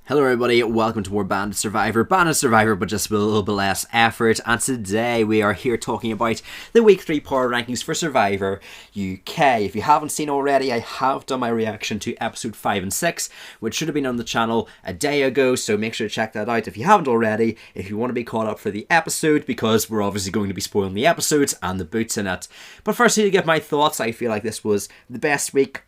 Hello everybody, welcome to more Bandit Survivor, but just with a little bit less effort, and today we are here talking about the Week 3 power rankings for Survivor UK. If you haven't seen already, I have done my reaction to episode 5 and 6, which should have been on the channel a day ago, so make sure to check that out if you haven't already, if you want to be caught up for the episode, because we're obviously going to be spoiling the episodes and the boots in it. But firstly, to give my thoughts, I feel like this was the best week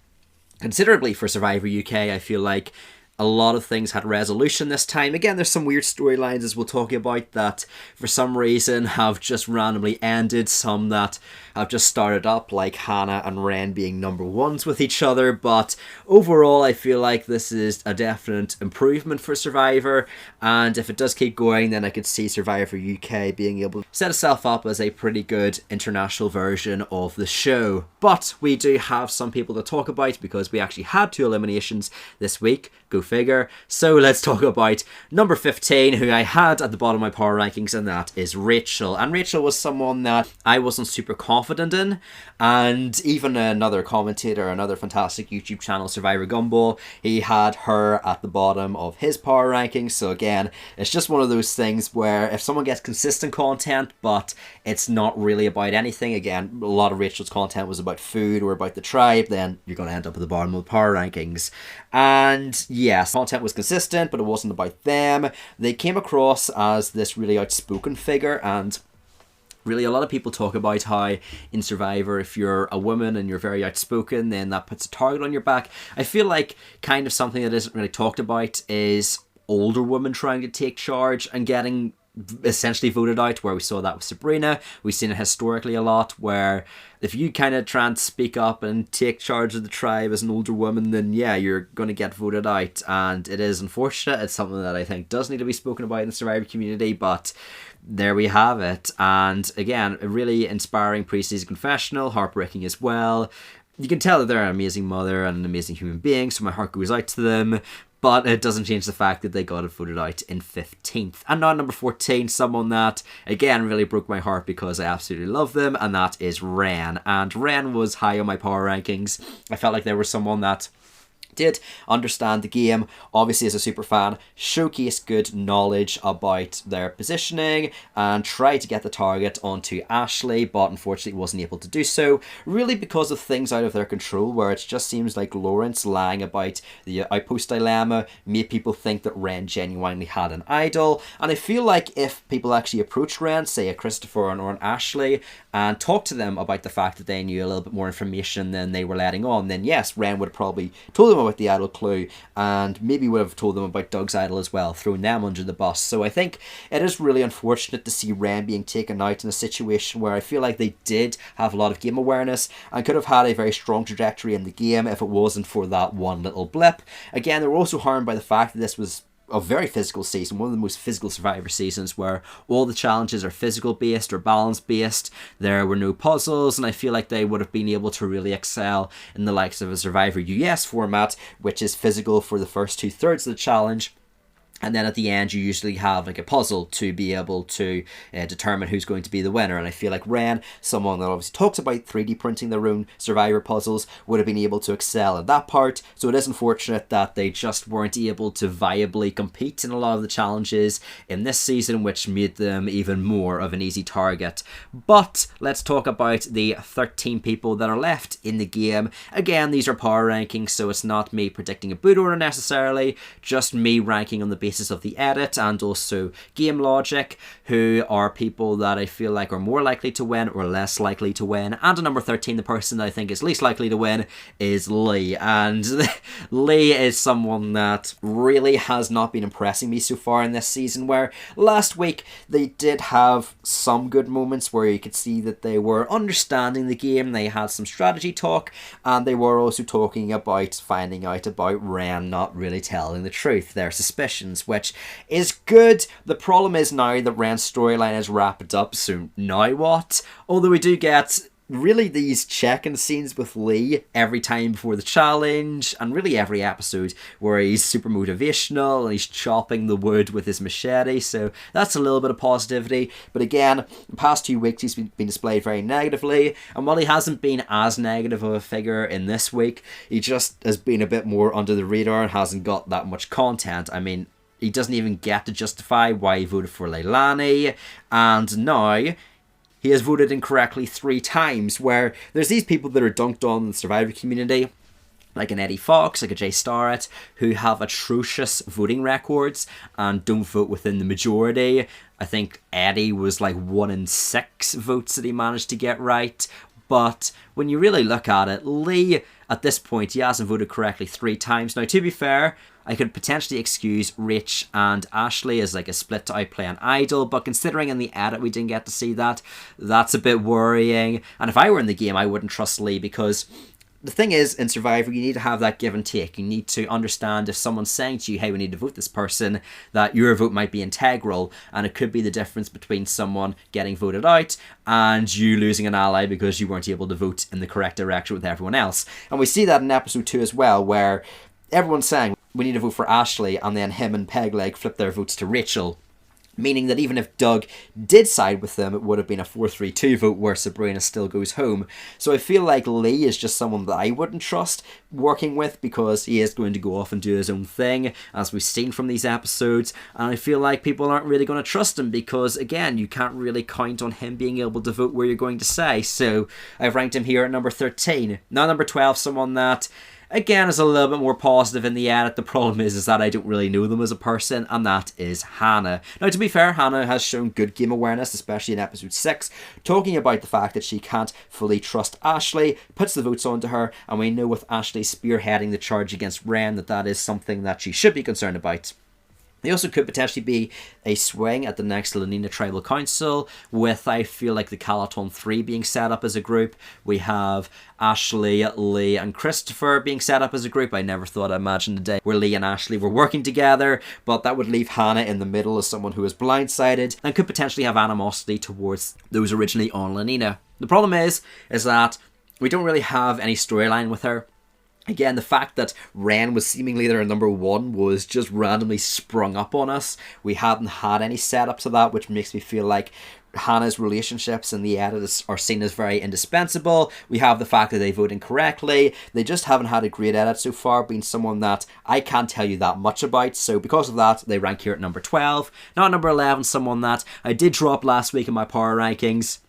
considerably for Survivor UK. I feel like a lot of things had resolution this time. Again, there's some weird storylines, as we'll talk about, that for some reason have just randomly ended. Some that have just started up, like Hannah and Ren being number ones with each other. But overall, I feel like this is a definite improvement for Survivor. And if it does keep going, then I could see Survivor UK being able to set itself up as a pretty good international version of the show. But we do have some people to talk about because we actually had 2 eliminations this week. Go figure. So let's talk about number 15, who I had at the bottom of my power rankings, and that is Rachel. And Rachel was someone that I wasn't super confident in, and even another commentator, another fantastic YouTube channel, Survivor Gumball, he had her at the bottom of his power rankings. So again, it's just one of those things where if someone gets consistent content, but it's not really about anything, again, a lot of Rachel's content was about food or about the tribe, then you're going to end up at the bottom of the power rankings. And yes, content was consistent, but it wasn't about them. They came across as this really outspoken figure, and really a lot of people talk about how in Survivor, if you're a woman and you're very outspoken, then that puts a target on your back. I feel like kind of something that isn't really talked about is older women trying to take charge and getting essentially voted out, where we saw that with Sabrina. We've seen it historically a lot, where if you kind of try and speak up and take charge of the tribe as an older woman, then yeah, you're going to get voted out. And it is unfortunate. It's something that I think does need to be spoken about in the Survivor community, but there we have it. And again, a really inspiring pre-season confessional, heartbreaking as well. You can tell that they're an amazing mother and an amazing human being, so my heart goes out to them. But it doesn't change the fact that they got it voted out in 15th. And now number 14, someone that, again, really broke my heart because I absolutely love them, and that is Ren. And Ren was high on my power rankings. I felt like there was someone that did understand the game, obviously as a super fan, showcased good knowledge about their positioning and tried to get the target onto Ashley, but unfortunately wasn't able to do so, really because of things out of their control, where it just seems like Lawrence lying about the outpost dilemma made people think that Ren genuinely had an idol. And I feel like if people actually approached Ren, say a Christopher or an Ashley, and talked to them about the fact that they knew a little bit more information than they were letting on, then yes, Ren would have probably told them about the idol clue, and maybe would have told them about Doug's idol as well, throwing them under the bus. So I think it is really unfortunate to see Ren being taken out in a situation where I feel like they did have a lot of game awareness and could have had a very strong trajectory in the game if it wasn't for that one little blip. Again, they were also harmed by the fact that this was a very physical season, one of the most physical Survivor seasons, where all the challenges are physical based or balance based. There were no puzzles, and I feel like they would have been able to really excel in the likes of a Survivor US format, which is physical for the first 2/3 of the challenge. And then at the end, you usually have like a puzzle to be able to determine who's going to be the winner. And I feel like Ren, someone that obviously talks about 3D printing their own Survivor puzzles, would have been able to excel at that part. So it is unfortunate that they just weren't able to viably compete in a lot of the challenges in this season, which made them even more of an easy target. But let's talk about the 13 people that are left in the game. Again, these are power rankings, so it's not me predicting a boot order necessarily, just me ranking on the basis of the edit and also game logic, who are people that I feel like are more likely to win or less likely to win. And at number 13, the person that I think is least likely to win is Lee. And Lee is someone that really has not been impressing me so far in this season, where last week they did have some good moments where you could see that they were understanding the game, they had some strategy talk, and they were also talking about finding out about Ren not really telling the truth, their suspicions, which is good. The problem is now that Ren's storyline is wrapped up, so now what? Although we do get really these check-in scenes with Lee every time before the challenge, and really every episode, where he's super motivational and he's chopping the wood with his machete, so that's a little bit of positivity. But again, the past 2 weeks he's been displayed very negatively, and while he hasn't been as negative of a figure in this week, he just has been a bit more under the radar and hasn't got that much content. I mean, he doesn't even get to justify why he voted for Leilani, and now he has voted incorrectly 3 times, where there's these people that are dunked on in the Survivor community, like an Eddie Fox, like a Jay Starrett, who have atrocious voting records and don't vote within the majority. I think Eddie was like 1 in 6 votes that he managed to get right. But when you really look at it, Lee, at this point, he hasn't voted correctly 3 times. Now, to be fair, I could potentially excuse Rach and Ashley as like a split to outplay an idol, but considering in the edit we didn't get to see that, that's a bit worrying. And if I were in the game, I wouldn't trust Lee, because the thing is, in Survivor, you need to have that give and take. You need to understand if someone's saying to you, hey, we need to vote this person, that your vote might be integral, and it could be the difference between someone getting voted out and you losing an ally because you weren't able to vote in the correct direction with everyone else. And we see that in episode 2 as well, where everyone's saying we need to vote for Ashley, and then him and Pegleg flip their votes to Rachel. Meaning that even if Doug did side with them, it would have been a 4-3-2 vote where Sabrina still goes home. So I feel like Lee is just someone that I wouldn't trust working with, because he is going to go off and do his own thing, as we've seen from these episodes. And I feel like people aren't really going to trust him, because, again, you can't really count on him being able to vote where you're going to say. So I've ranked him here at number 13. Now number 12, someone that, again, is a little bit more positive in the edit. The problem is that I don't really know them as a person, and that is Hannah. Now, to be fair, Hannah has shown good game awareness, especially in episode 6, talking about the fact that she can't fully trust Ashley, puts the votes onto her, and we know with Ashley spearheading the charge against Ren that is something that she should be concerned about. There also could potentially be a swing at the next Lenina Tribal Council, with, I feel like, the Calaton 3 being set up as a group. We have Ashley, Lee, and Christopher being set up as a group. I never thought I'd imagine the day where Lee and Ashley were working together, but that would leave Hannah in the middle as someone who is blindsided and could potentially have animosity towards those originally on Lenina. The problem is that we don't really have any storyline with her. Again, the fact that Ren was seemingly their number 1 was just randomly sprung up on us. We hadn't had any setup to that, which makes me feel like Hannah's relationships in the edit are seen as very indispensable. We have the fact that they vote incorrectly. They just haven't had a great edit so far, being someone that I can't tell you that much about. So because of that, they rank here at number 12. Now at number 11, someone that I did drop last week in my power rankings.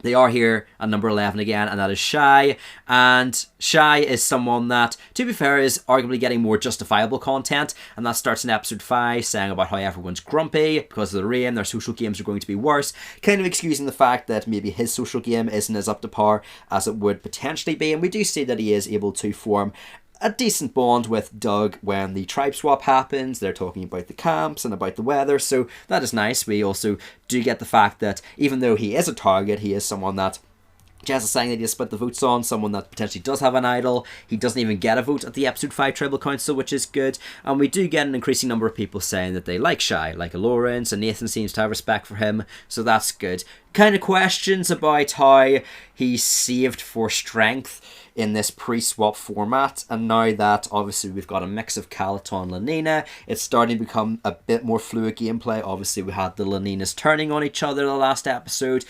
They are here at number 11 again, and that is Shai. And Shai is someone that, to be fair, is arguably getting more justifiable content, and that starts in episode 5, saying about how everyone's grumpy because of the rain, their social games are going to be worse, kind of excusing the fact that maybe his social game isn't as up to par as it would potentially be. And we do see that he is able to form a decent bond with Doug when the tribe swap happens. They're talking about the camps and about the weather, so that is nice. We also do get the fact that even though he is a target, he is someone that Jess is saying that he has split the votes on, someone that potentially does have an idol. He doesn't even get a vote at the episode 5 Tribal Council, which is good. And we do get an increasing number of people saying that they like Shai, like a Lawrence, and Nathan seems to have respect for him, so that's good. Kind of questions about how he's saved for strength in this pre-swap format, and now that obviously we've got a mix of Calaton and Lenina, it's starting to become a bit more fluid gameplay. Obviously we had the Leninas turning on each other the last episode.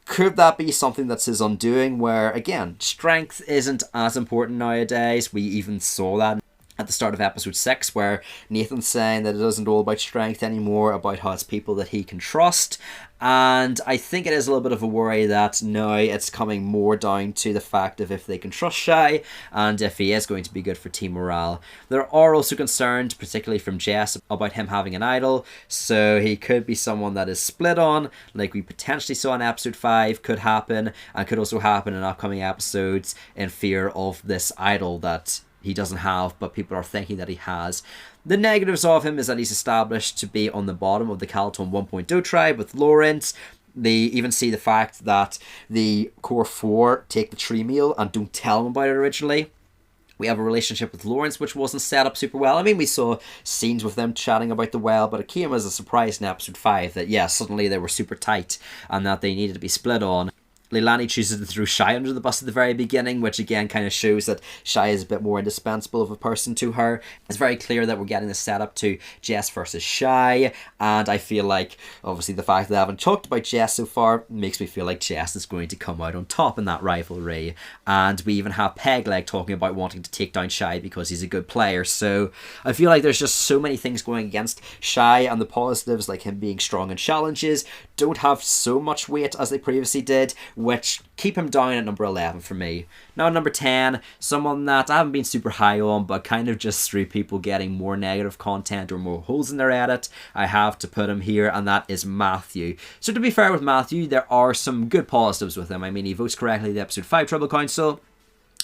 Could that be something that's his undoing, where, again, strength isn't as important nowadays? We even saw that at the start of episode 6, where Nathan's saying that it isn't all about strength anymore, about how it's people that he can trust. And I think it is a little bit of a worry that now it's coming more down to the fact of if they can trust Shai and if he is going to be good for team morale. There are also concerns, particularly from Jess, about him having an idol, so he could be someone that is split on, like we potentially saw in episode 5 could happen, and could also happen in upcoming episodes, in fear of this idol that he doesn't have, but people are thinking that he has. The negatives of him is that he's established to be on the bottom of the Calaton 1.0 tribe with Lawrence. They even see the fact that the core 4 take the tree meal and don't tell him about it originally. We have a relationship with Lawrence which wasn't set up super well. I mean, we saw scenes with them chatting about the well, but it came as a surprise in episode 5 that, yeah, suddenly they were super tight and that they needed to be split on. Leilani chooses to throw Shai under the bus at the very beginning, which again kind of shows that Shai is a bit more indispensable of a person to her. It's very clear that we're getting the setup to Jess versus Shai, and I feel like obviously the fact that I haven't talked about Jess so far makes me feel like Jess is going to come out on top in that rivalry. And we even have Pegleg talking about wanting to take down Shai because he's a good player. So I feel like there's just so many things going against Shai, and the positives, like him being strong in challenges, don't have so much weight as they previously did, which keep him down at number 11 for me. Now number 10, someone that I haven't been super high on, but kind of just through people getting more negative content or more holes in their edit, I have to put him here, and that is Matthew. So to be fair with Matthew, there are some good positives with him. I mean, he votes correctly at the episode 5 Trouble Council.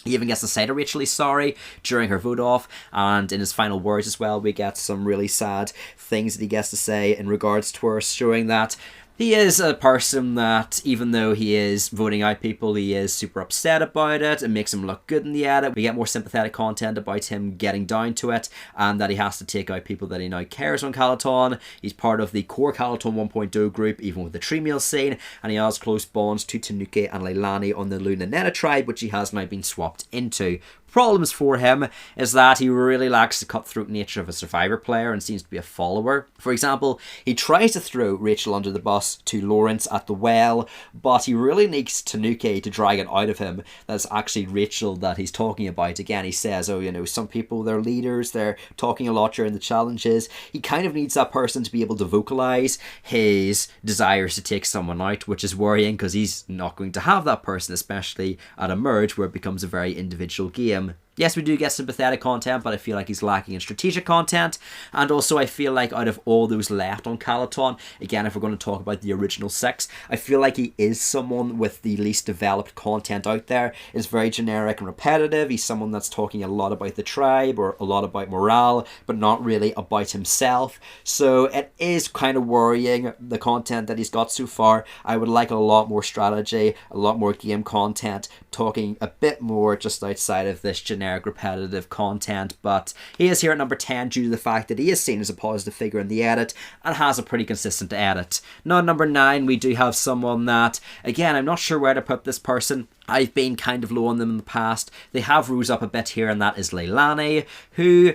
He even gets to say to Rachel he's sorry during her vote off, and in his final words as well, we get some really sad things that he gets to say in regards to her, showing that he is a person that, even though he is voting out people, he is super upset about it. It makes him look good in the edit. We get more sympathetic content about him getting down to it, and that he has to take out people that he now cares on Calaton. He's part of the core Calaton 1.0 group, even with the tree meal scene, and he has close bonds to Tanik and Leilani on the Lunaneta tribe, which he has now been swapped into. Problems for him is that he really lacks the cutthroat nature of a Survivor player and seems to be a follower. For example, he tries to throw Rachel under the bus to Lawrence at the well, but he really needs Tanuki to drag it out of him that's actually Rachel that he's talking about. Again, he says, oh, you know, some people, they're leaders, they're talking a lot during the challenges. He kind of needs that person to be able to vocalize his desires to take someone out, which is worrying because he's not going to have that person, especially at a merge where it becomes a very individual game. Yes, we do get sympathetic content, but I feel like he's lacking in strategic content. And also, I feel like out of all those left on Calaton, again, if we're going to talk about the original 6, I feel like he is someone with the least developed content out there. It's very generic and repetitive. He's someone that's talking a lot about the tribe or a lot about morale, but not really about himself. So it is kind of worrying, the content that he's got so far. I would like a lot more strategy, a lot more game content, talking a bit more just outside of this generic repetitive content, but he is here at number 10 due to the fact that he is seen as a positive figure in the edit and has a pretty consistent edit. Now at number 9, we do have someone that, again, I'm not sure where to put this person. I've been kind of low on them in the past. They have rose up a bit here, and that is Leilani, who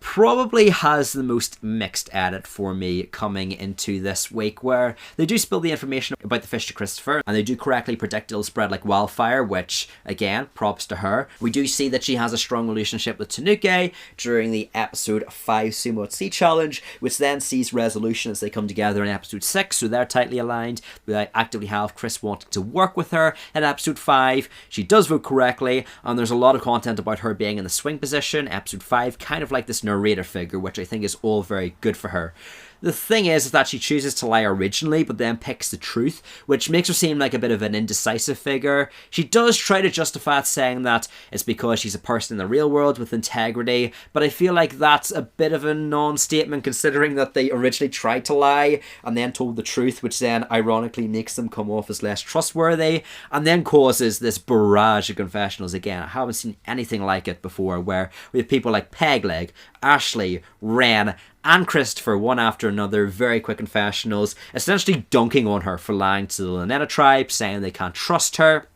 probably has the most mixed edit for me coming into this week, where they do spill the information about the fish to Christopher, and they do correctly predict it'll spread like wildfire, which, again, props to her. We do see that she has a strong relationship with Tanuki during the episode 5 Sumo at Sea challenge, which then sees resolution as they come together in episode 6, so they're tightly aligned. We actively have Chris wanting to work with her in episode 5. She does vote correctly, and there's a lot of content about her being in the swing position. Episode 5, kind of like this narrator figure, which I think is all very good for her. The thing is that she chooses to lie originally, but then picks the truth, which makes her seem like a bit of an indecisive figure. She does try to justify it, saying that it's because she's a person in the real world with integrity, but I feel like that's a bit of a non-statement considering that they originally tried to lie and then told the truth, which then ironically makes them come off as less trustworthy, and then causes this barrage of confessionals. Again, I haven't seen anything like it before, where we have people like Pegleg, Ashley, Ren, and Christopher, one after another, very quick confessionals, essentially dunking on her for lying to the Luneta tribe, saying they can't trust her.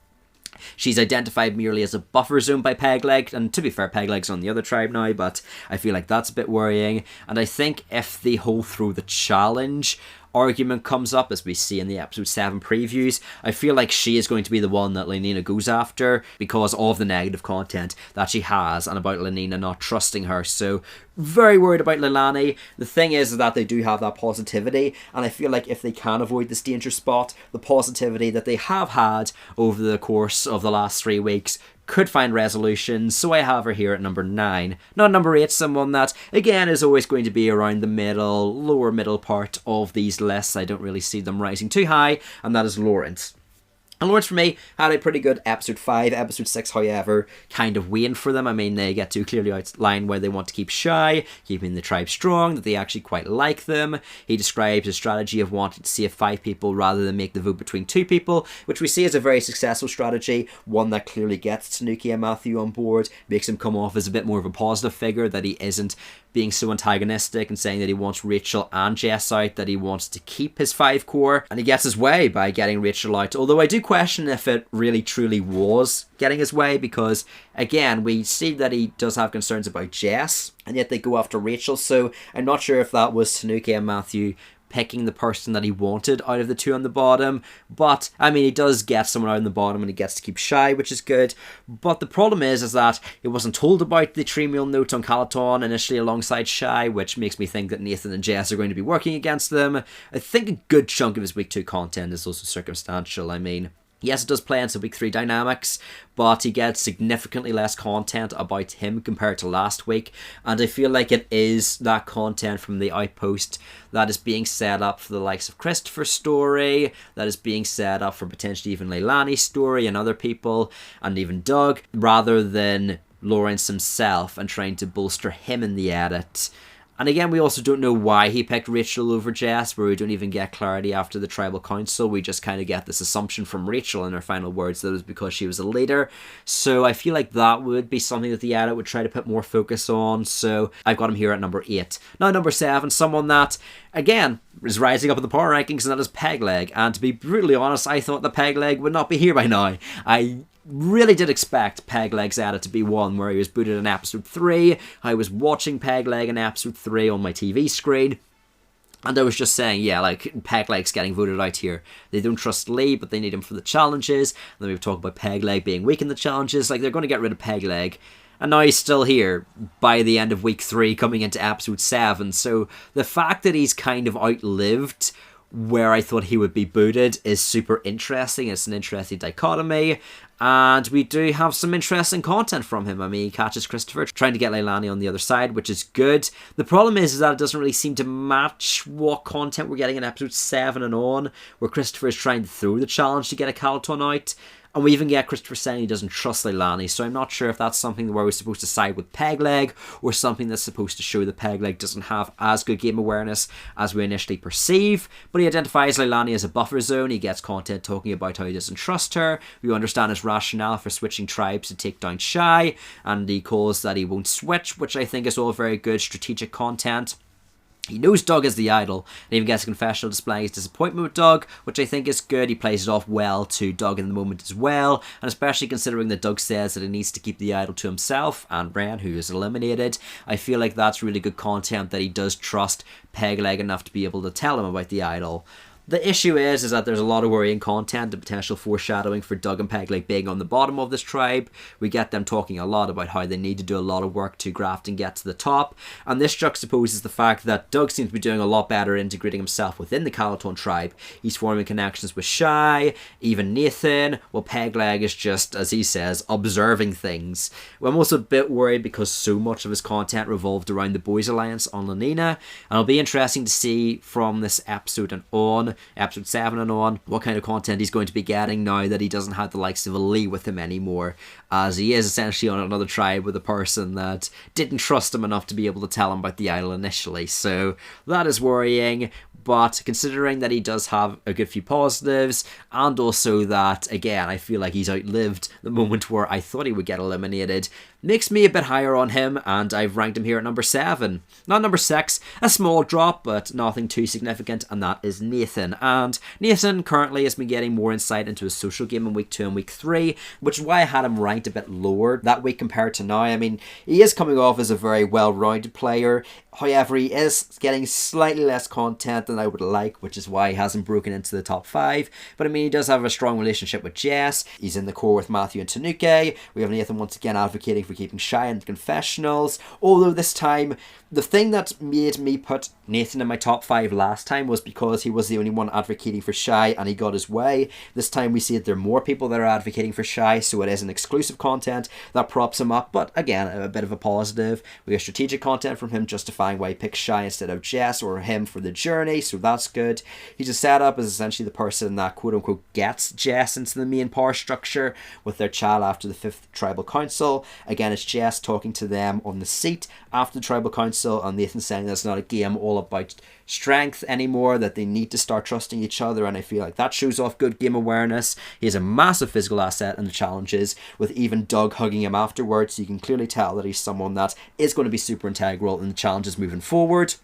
She's identified merely as a buffer zone by Pegleg, and to be fair, Pegleg's on the other tribe now, but I feel like that's a bit worrying. And I think if the whole through the challenge argument comes up, as we see in the episode 7 previews, I feel like she is going to be the one that Lenina goes after because of the negative content that she has and about Lenina not trusting her. So very worried about Leilani. The thing is that they do have that positivity, and I feel like if they can avoid this danger spot, the positivity that they have had over the course of the last 3 weeks could find resolution, so I have her here at number 9. Now number 8, someone that, again, is always going to be around the middle, lower middle part of these lists. I don't really see them rising too high, and that is Lawrence. And Lawrence, for me, had a pretty good episode 5. Episode 6, however, kind of weighing for them. I mean, they get to clearly outline where they want to keep Shai, keeping the tribe strong, that they actually quite like them. He describes a strategy of wanting to save 5 people rather than make the vote between 2 people, which we see as a very successful strategy, one that clearly gets Tanuki and Matthew on board, makes him come off as a bit more of a positive figure, that he isn't being so antagonistic and saying that he wants Rachel and Jess out, that he wants to keep his 5 core, and he gets his way by getting Rachel out. Although I do question if it really truly was getting his way, because again, we see that he does have concerns about Jess, and yet they go after Rachel. So I'm not sure if that was Tanik and Matthew picking the person that he wanted out of the 2 on the bottom. But I mean, he does get someone out on the bottom and he gets to keep Shai, which is good. But the problem is that he wasn't told about the 3 meal note on Calaton initially alongside Shai, which makes me think that Nathan and Jess are going to be working against them. I think a good chunk of his week 2 content is also circumstantial. I mean, yes, it does play into week 3 dynamics, but he gets significantly less content about him compared to last week. And I feel like it is that content from the Outpost that is being set up for the likes of Christopher's story, that is being set up for potentially even Leilani's story and other people, and even Doug, rather than Lawrence himself and trying to bolster him in the edit. And again, we also don't know why he picked Rachel over Jess, where we don't even get clarity after the tribal council. We just kind of get this assumption from Rachel in her final words that it was because she was a leader. So I feel like that would be something that the edit would try to put more focus on. So I've got him here at number 8. Now, number 7, someone that, again, is rising up in the power rankings, and that is Pegleg. And to be brutally honest, I thought that Pegleg would not be here by now. I really did expect Pegleg's edit to be one where he was booted in episode 3. I was watching Pegleg in episode 3 on my TV screen, and I was just saying, yeah, like, Pegleg's getting voted out here. They don't trust Lee, but they need him for the challenges. And then we've talked about Pegleg being weak in the challenges. Like, they're going to get rid of Pegleg. And now he's still here by the end of week 3, coming into episode 7. So the fact that he's kind of outlived where I thought he would be booted is super interesting. It's an interesting dichotomy. And we do have some interesting content from him. I mean, he catches Christopher trying to get Leilani on the other side, which is good. The problem is that it doesn't really seem to match what content we're getting in episode 7 and on, where Christopher is trying to throw the challenge to get a Calaton out. And we even get Christopher saying he doesn't trust Leilani, so I'm not sure if that's something where we're supposed to side with Pegleg, or something that's supposed to show that Pegleg doesn't have as good game awareness as we initially perceive. But he identifies Leilani as a buffer zone. He gets content talking about how he doesn't trust her. We understand his rationale for switching tribes to take down Shai, and he calls that he won't switch, which I think is all very good strategic content. He knows Doug is the idol, and even gets a confessional displaying his disappointment with Doug, which I think is good. He plays it off well to Doug in the moment as well, and especially considering that Doug says that he needs to keep the idol to himself and Bran, who is eliminated. I feel like that's really good content, that he does trust Pegleg enough to be able to tell him about the idol. The issue is that there's a lot of worrying content and potential foreshadowing for Doug and Pegleg being on the bottom of this tribe. We get them talking a lot about how they need to do a lot of work to graft and get to the top. And this juxtaposes the fact that Doug seems to be doing a lot better integrating himself within the Calaton tribe. He's forming connections with Shai, even Nathan, while Pegleg is just, as he says, observing things. I'm also a bit worried because so much of his content revolved around the Boys Alliance on Lanina. And it'll be interesting to see from this episode and on, episode 7 and on, what kind of content he's going to be getting now that he doesn't have the likes of a Lee with him anymore, as he is essentially on another tribe with a person that didn't trust him enough to be able to tell him about the idol initially. So that is worrying. But considering that he does have a good few positives, and also that, again, I feel like he's outlived the moment where I thought he would get eliminated, makes me a bit higher on him, and I've ranked him here at number 7. Not number 6, a small drop, but nothing too significant, and that is Nathan. And Nathan currently has been getting more insight into his social game in week 2 and week 3, which is why I had him ranked a bit lower that week compared to now. I mean, he is coming off as a very well-rounded player. However, he is getting slightly less content than I would like, which is why he hasn't broken into the top 5. But I mean, he does have a strong relationship with Jess. He's in the core with Matthew and Tanik. We have Nathan once again advocating for keeping Shai in the confessionals. Although this time, the thing that made me put Nathan in my top 5 last time was because he was the only one advocating for Shai and he got his way. This time we see that there are more people that are advocating for Shai, so it is an exclusive content that props him up. But again, a bit of a positive. We have strategic content from him justifying why he picked Shai instead of Jess or him for the journey. so that's good. He's a setup as essentially the person that quote-unquote gets Jess into the main power structure with their child after the 5th Tribal Council. Again, it's Jess talking to them on the seat after the Tribal Council, and Nathan saying that's not a game all about strength anymore, that they need to start trusting each other, and I feel like that shows off good game awareness. He has a massive physical asset in the challenges, with even Doug hugging him afterwards, so you can clearly tell that he's someone that is going to be super integral in the challenges moving forward.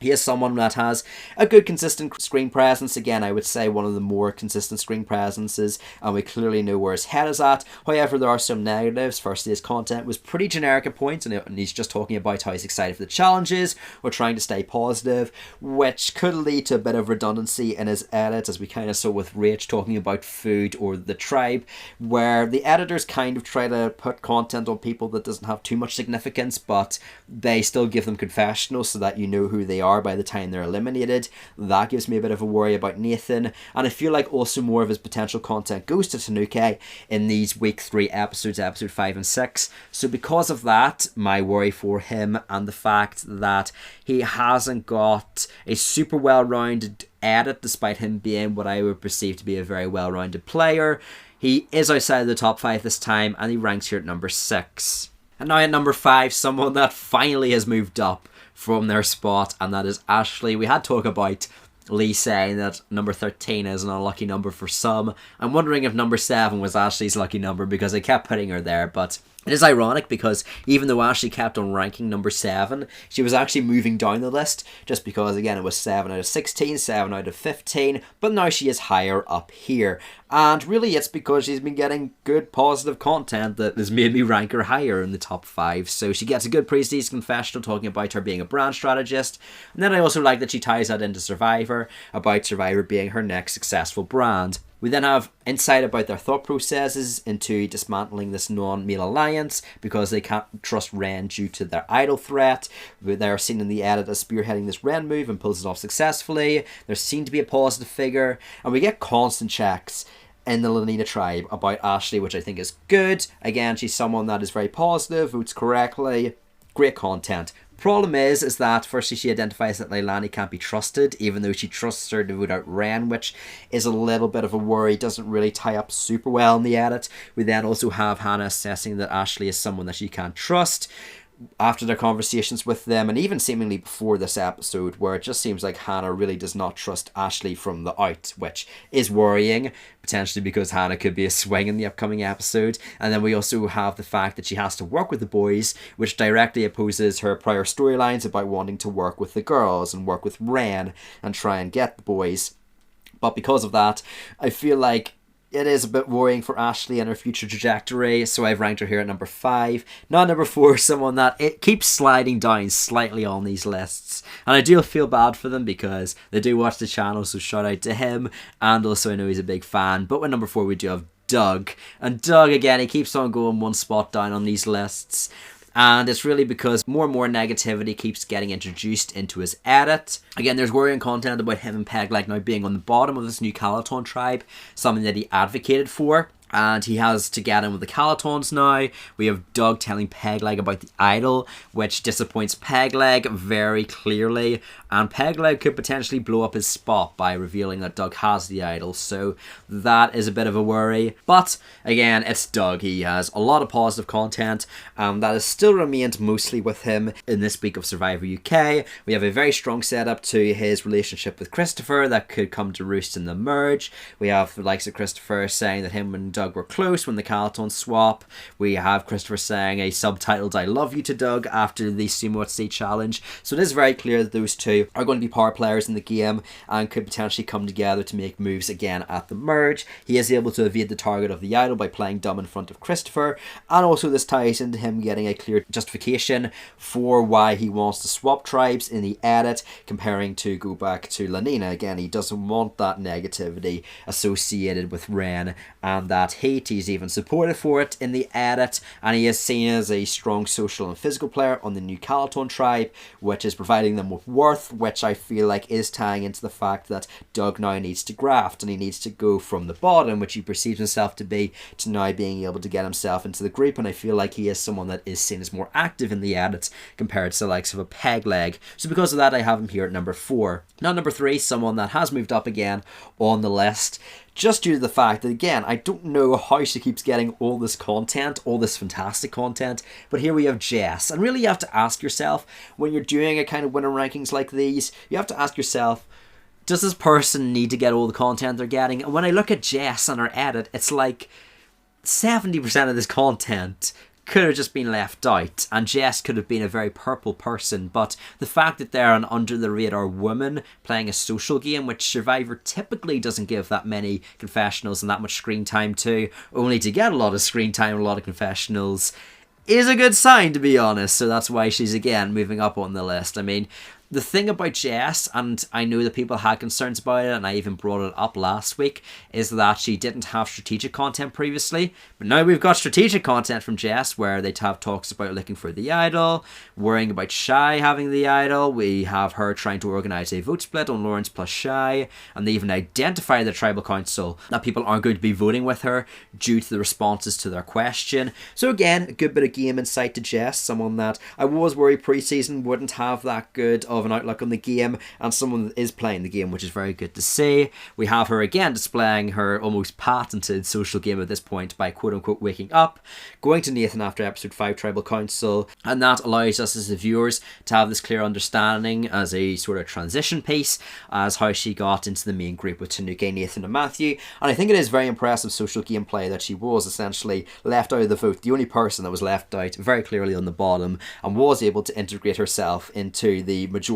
He is someone that has a good consistent screen presence. Again, I would say one of the more consistent screen presences, and we clearly know where his head is at. However, there are some negatives. Firstly, his content was pretty generic at points, and he's just talking about how he's excited for the challenges or trying to stay positive, which could lead to a bit of redundancy in his edit, as we kind of saw with Rach talking about food or the tribe, where the editors kind of try to put content on people that doesn't have too much significance, but they still give them confessionals so that you know who they are by the time they're eliminated. That gives me a bit of a worry about Nathan, and I feel like also more of his potential content goes to Tanik in these week 3 episodes, episode 5 and 6. So because of that, my worry for him and the fact that he hasn't got a super well-rounded edit, despite him being what I would perceive to be a very well-rounded player. He is outside of the top 5 this time, and he ranks here at number 6. And now at number 5, someone that finally has moved up from their spot, and that is Ashley. We had talk about Lee saying that number 13 is an unlucky number for some. I'm wondering if number 7 was Ashley's lucky number, because I kept putting her there, but it is ironic because even though Ashley kept on ranking number 7, she was actually moving down the list, just because, again, it was 7 out of 16, 7 out of 15, but now she is higher up here. And really it's because she's been getting good positive content that has made me rank her higher in the top 5. So she gets a good pre-season confessional talking about her being a brand strategist. And then I also like that she ties that into Survivor, about Survivor being her next successful brand. We then have insight about their thought processes into dismantling this non-male alliance because they can't trust Ren due to their idol threat. They're seen in the edit as spearheading this Ren move and pulls it off successfully. They're seen to be a positive figure, and we get constant checks in the Leilani tribe about Ashley, which I think is good. Again, she's someone that is very positive, votes correctly, great content. Problem is that firstly she identifies that Leilani can't be trusted, even though she trusts her to vote out Ren, which is a little bit of a worry, doesn't really tie up super well in the edit. We then also have Hannah assessing that Ashley is someone that she can't trust after their conversations with them, and even seemingly before this episode, where it just seems like Hannah really does not trust Ashley from the out, which is worrying, potentially because Hannah could be a swing in the upcoming episode. And then we also have the fact that she has to work with the boys, which directly opposes her prior storylines about wanting to work with the girls and work with Ren and try and get the boys. But because of that, I feel like it is a bit worrying for Ashley and her future trajectory, so I've ranked her here at number 5. Now number 4, someone that it keeps sliding down slightly on these lists, and I do feel bad for them because they do watch the channel, so shout out to him, and also I know he's a big fan. But with number 4 we do have Doug, and Doug, again, he keeps on going one spot down on these lists. And it's really because more and more negativity keeps getting introduced into his edit. Again, there's worrying content about him and Pegleg now being on the bottom of this new Calaton tribe, something that he advocated for. And he has to get in with the Calatons now. We have Doug telling Pegleg about the idol, which disappoints Pegleg very clearly. And Pegleg could potentially blow up his spot by revealing that Doug has the idol. So that is a bit of a worry. But again, it's Doug. He has a lot of positive content. And that has still remained mostly with him in this week of Survivor UK. We have a very strong setup to his relationship with Christopher that could come to roost in the merge. We have the likes of Christopher saying that him and Doug were close when the Calaton swap. We have Christopher saying a subtitled I love you to Doug after the See challenge. So it is very clear that those two are going to be power players in the game and could potentially come together to make moves again at the merge. He is able to evade the target of the idol by playing dumb in front of Christopher, and also this ties into him getting a clear justification for why he wants to swap tribes in the edit, comparing to go back to Lanina. Again, he doesn't want that negativity associated with Ren and that that heat. He's even supported for it in the edit, and he is seen as a strong social and physical player on the new Calaton tribe, which is providing them with worth, which I feel like is tying into the fact that Doug now needs to graft, and he needs to go from the bottom, which he perceives himself to be, to now being able to get himself into the group. And I feel like he is someone that is seen as more active in the edit compared to the likes of a peg leg. So because of that, I have him here at number 4. Now number 3, someone that has moved up again on the list, just due to the fact that, again, I don't know how she keeps getting all this content, all this fantastic content, but here we have Jess. And really you have to ask yourself, when you're doing a kind of winner rankings like these, you have to ask yourself, does this person need to get all the content they're getting? And when I look at Jess and her edit, it's like 70% of this content could have just been left out, and Jess could have been a very purple person. But the fact that they're an under-the-radar woman playing a social game, which Survivor typically doesn't give that many confessionals and that much screen time to, only to get a lot of screen time and a lot of confessionals, is a good sign, to be honest. So that's why she's, again, moving up on the list. I mean, the thing about Jess, and I know that people had concerns about it, and I even brought it up last week, is that she didn't have strategic content previously. But now we've got strategic content from Jess, where they have talks about looking for the idol, worrying about Shai having the idol. We have her trying to organise a vote split on Lawrence plus Shai, and they even identify the tribal council that people aren't going to be voting with her due to the responses to their question. So again, a good bit of game insight to Jess, someone that I was worried pre-season wouldn't have that good of an outlook on the game, and someone that is playing the game, which is very good to see. We have her again displaying her almost patented social game at this point by quote-unquote waking up, going to Nathan after episode 5 Tribal Council, and that allows us as the viewers to have this clear understanding as a sort of transition piece as how she got into the main group with Tanik, Nathan and Matthew. And I think it is very impressive social gameplay that she was essentially left out of the vote, the only person that was left out very clearly on the bottom, and was able to integrate herself into the majority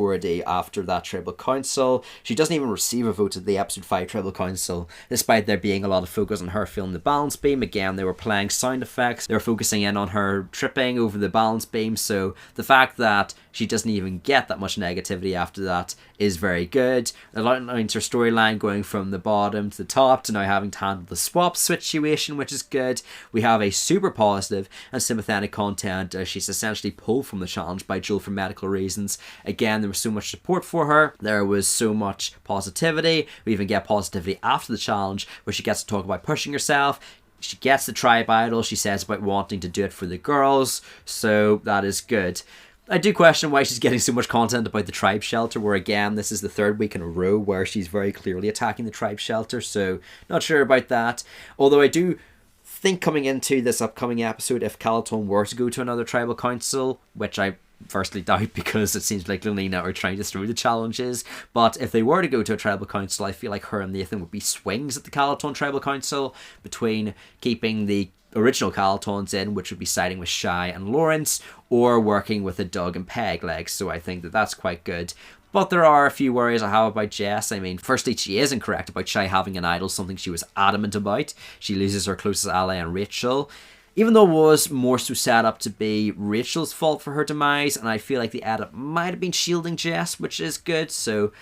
after that Tribal Council. She doesn't even receive a vote at the episode 5 Tribal Council, despite there being a lot of focus on her filming the balance beam. Again, they were playing sound effects, they were focusing in on her tripping over the balance beam, so the fact that she doesn't even get that much negativity after that is very good. It outlines her storyline going from the bottom to the top to now having to handle the swap situation, which is good. We have a super positive and sympathetic content as she's essentially pulled from the challenge by Joel for medical reasons. Again, there was so much support for her, there was so much positivity. We even get positivity after the challenge where she gets to talk about pushing herself. She gets the tribe idol, she says about wanting to do it for the girls, so that is good. I do question why she's getting so much content about the tribe shelter, where again, this is the 3rd week in a row where she's very clearly attacking the tribe shelter, so not sure about that. Although I do think coming into this upcoming episode, if Calaton were to go to another tribal council, which I firstly doubt because it seems like Leilani are trying to throw the challenges, but if they were to go to a tribal council, I feel like her and Nathan would be swings at the Calaton tribal council between keeping the original Calatons in, which would be siding with Shai and Lawrence, or working with a Doug and Peg leg. So I think that that's quite good. But there are a few worries I have about Jess. I mean, firstly, she is incorrect about Shai having an idol, something she was adamant about. She loses her closest ally in Rachel, even though it was more so set up to be Rachel's fault for her demise, and I feel like the edit might have been shielding Jess, which is good. So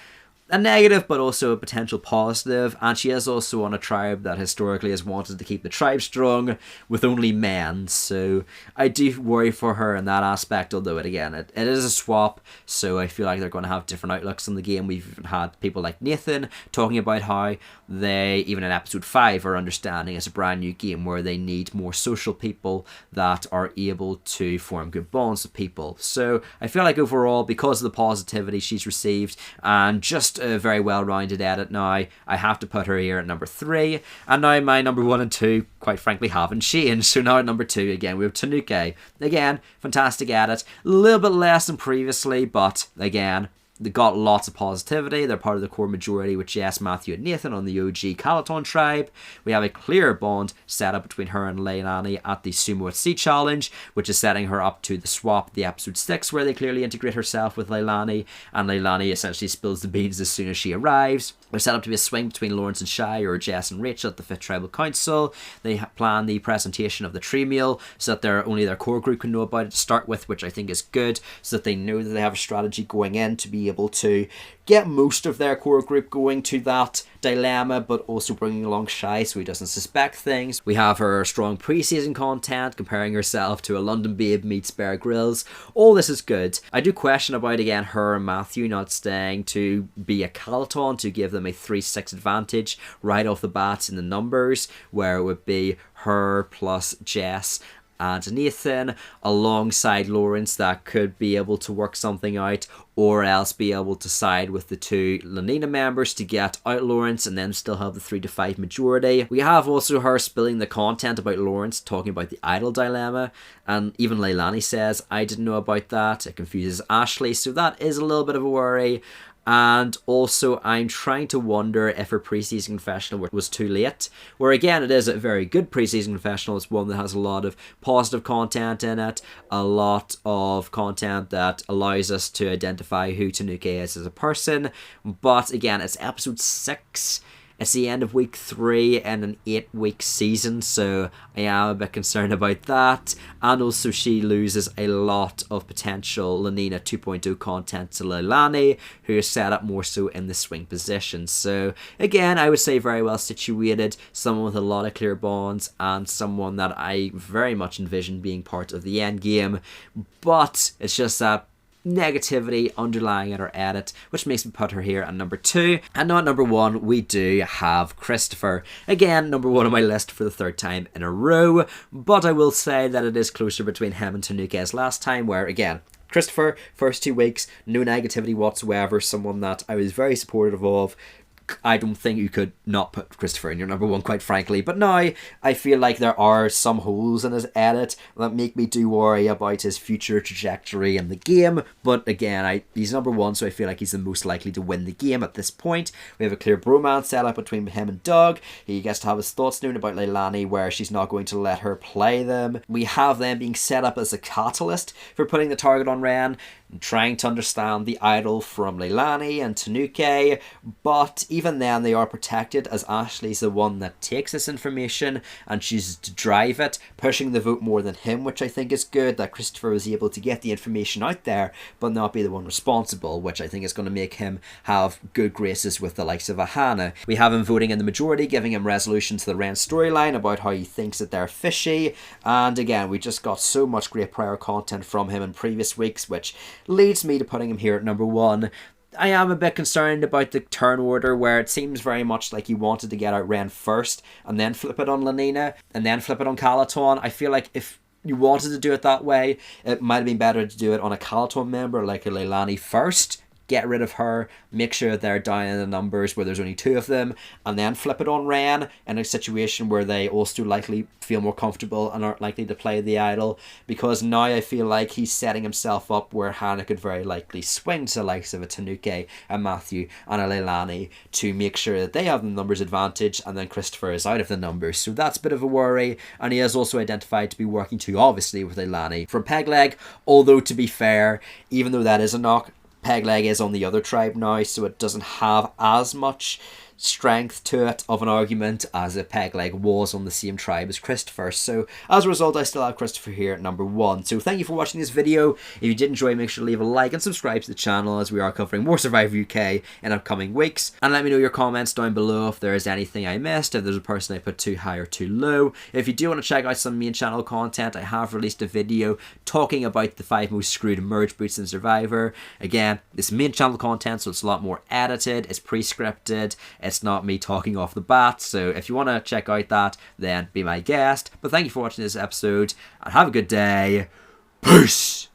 a negative, but also a potential positive. And she is also on a tribe that historically has wanted to keep the tribe strong with only men. So I do worry for her in that aspect, although it is a swap. So I feel like they're going to have different outlooks on the game. We've even had people like Nathan talking about how they, even in episode 5, are understanding it's a brand new game where they need more social people that are able to form good bonds with people. So I feel like overall, because of the positivity she's received and just a very well-rounded edit now, I have to put her here at number 3. And now my number 1 and 2, quite frankly, haven't changed. So now at number 2, again, we have Tanik. Again, fantastic edit. A little bit less than previously, but again, they got lots of positivity. They're part of the core majority with Jess, Matthew and Nathan on the OG Calaton tribe. We have a clear bond set up between her and Leilani at the Sumo at Sea challenge, which is setting her up to the swap, the episode 6, where they clearly integrate herself with Leilani, and Leilani essentially spills the beans as soon as she arrives. They're set up to be a swing between Lawrence and Shai, or Jess and Rachel at the 5th Tribal Council. They plan the presentation of the tree meal so that only their core group can know about it to start with, which I think is good, so that they know that they have a strategy going in to be able to get most of their core group going to that dilemma, but also bringing along Shai so he doesn't suspect things. We have her strong pre-season content, comparing herself to a London babe meets Bear Grylls. All this is good. I do question about, again, her and Matthew not staying to be a Calaton to give them a 3-6 advantage right off the bat in the numbers, where it would be her plus Jess and Nathan alongside Lawrence. That could be able to work something out, or else be able to side with the two Leilani members to get out Lawrence and then still have the 3-5 majority. We have also her spilling the content about Lawrence, talking about the idol dilemma, and even Leilani says, I didn't know about that. It confuses Ashley, so that is a little bit of a worry. And also, I'm trying to wonder if her preseason confessional was too late. Where again, it is a very good preseason confessional. It's one that has a lot of positive content in it, a lot of content that allows us to identify who Tanik is as a person. But again, it's episode 6. It's the end of week 3 in an 8-week season, so I am a bit concerned about that. And also she loses a lot of potential Lenina 2.0 content to Leilani, who is set up more so in the swing position. So again, I would say very well situated, someone with a lot of clear bonds, and someone that I very much envision being part of the end game. But it's just that negativity underlying at her edit, which makes me put her here at number 2. And now at number 1 we do have Christopher. Again, number 1 on my list for the 3rd time in a row, but I will say that it is closer between him and Tanik as last time, where again, Christopher, first 2 weeks, no negativity whatsoever, someone that I was very supportive of. I don't think you could not put Christopher in your number 1, quite frankly. But now I feel like there are some holes in his edit that make me do worry about his future trajectory in the game. But again, he's number 1, so I feel like he's the most likely to win the game at this point. We have a clear bromance set up between him and Doug. He gets to have his thoughts known about Leilani, where she's not going to let her play them. We have them being set up as a catalyst for putting the target on Ren, trying to understand the idol from Leilani and Tanik, but even then they are protected, as Ashley's the one that takes this information and chooses to drive it, pushing the vote more than him, which I think is good, that Christopher was able to get the information out there but not be the one responsible, which I think is going to make him have good graces with the likes of a Hannah. We have him voting in the majority, giving him resolution to the Ren storyline about how he thinks that they're fishy, and again, we just got so much great prior content from him in previous weeks, which leads me to putting him here at number 1. I am a bit concerned about the turn order, where it seems very much like he wanted to get out Ren first and then flip it on Lenina and then flip it on Calaton. I feel like if you wanted to do it that way, it might have been better to do it on a Calaton member like a Leilani first, get rid of her, make sure they're down in the numbers where there's only 2 of them, and then flip it on Ren in a situation where they also likely feel more comfortable and aren't likely to play the idol, because now I feel like he's setting himself up where Hannah could very likely swing to the likes of a Tanik, a Matthew and a Leilani to make sure that they have the numbers advantage, and then Christopher is out of the numbers. So that's a bit of a worry, and he is also identified to be working too obviously with Leilani from Pegleg, although to be fair, even though that is a knock, Pegleg is on the other tribe now, so it doesn't have as much strength to it of an argument as if Pegleg was on the same tribe as Christopher. So as a result, I still have Christopher here at number 1. So thank you for watching this video. If you did enjoy, make sure to leave a like and subscribe to the channel, as we are covering more Survivor UK in upcoming weeks. And let me know your comments down below if there is anything I missed, if there's a person I put too high or too low. If you do want to check out some main channel content, I have released a video talking about the 5 most screwed merge boots in Survivor. Again, this main channel content, so it's a lot more edited, it's pre-scripted, it's not me talking off the bat, so if you want to check out that, then be my guest. But thank you for watching this episode, and have a good day. Peace!